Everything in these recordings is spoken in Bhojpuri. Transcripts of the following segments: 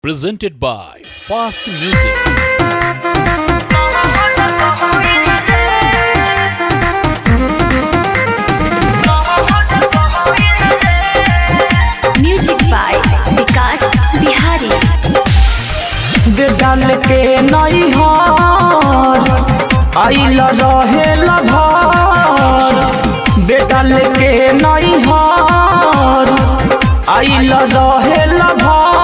presented by Fast Music. Music by Vikas Bihari. डाल के नई हार आइल रहे लभार, बेटाल के नई हार आइल रहे लभार।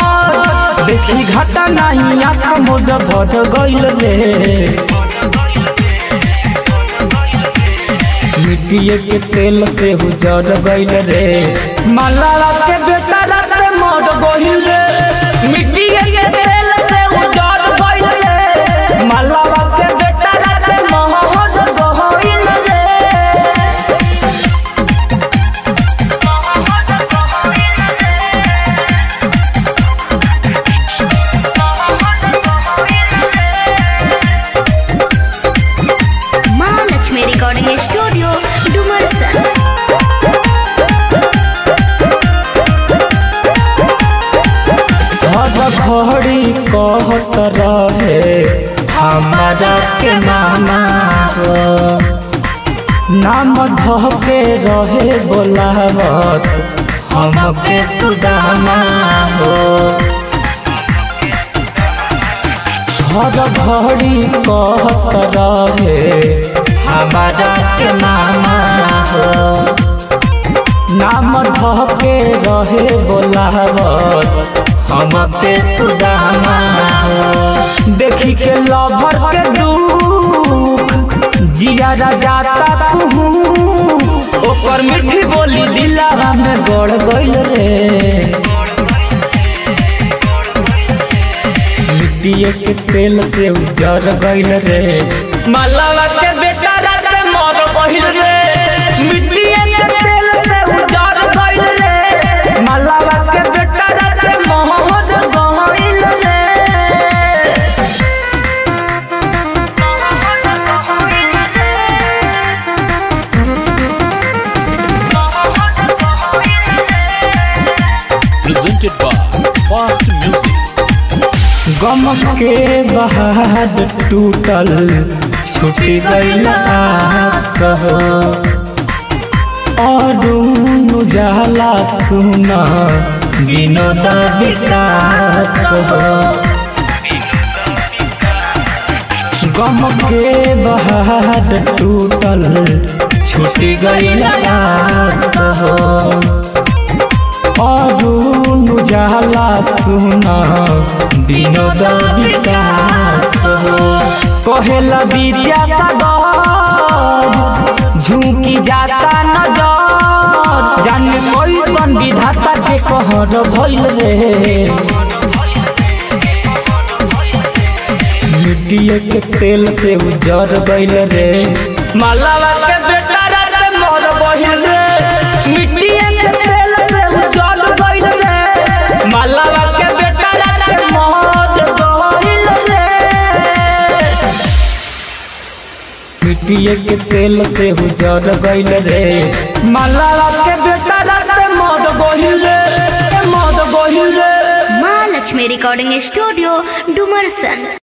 देखी घाटा नहीं आँख मोद भर गइल रे, मिट्टिए के तेल से उजड़ गइल रे। मलाला के बेटा रात मर गइल रे, मिट्टिए के तेल से उजड़ गइल रे। मलाला के बेटा रात मर गइल रे। Mahalakshmi Recording Studio, Dumarsan. हर घड़ी कहत रहे हमारा के मामा हो, नाम धके रहे बोलावत हमके सुदामा हो। हर घड़ी कहत रहे हमारा के मामा हो, नाम धके रहे बोलावत हमके सुदामा हो। देखी के लभर के दुख जिया जाता तू, ओकर मीठी बोली दिलावा में गड़ गइल रे। मिट्टिए के तेल से उजड़ गइल रे। मलावा के बेटा रात मर गइल रे, मिट्टिए के तेल से उजड़ गइल रे। मलावा के बेटा रात मर गइल रे। Presented by Fast Music. गम के बहाद टूटल छुटी गइल आस हो, अरुण उजाला सुना विनोद विकास हो। गम के बहाद टूटल छुटी गइल आस हो, अरुण उजाला सुना विनोद विकास हो। कहेला विद्या सागर झुकी जाता नजर, जाने कैसन विधाता के कहर भइल रे। मिट्टिए के तेल से उजड़ गइल रे। मलावा के बेटा रात मर गइल रे, मिट्टिए के तेल से उजड़ गइल रे। मलावा के बेटा रात मर गइल रे। मिट्टिए के तेल से उजड़ गइल रे। मलावा के बेटा रात मर गइल रे, मर गइल रे। Mahalakshmi Recording Studio, Dumarsan.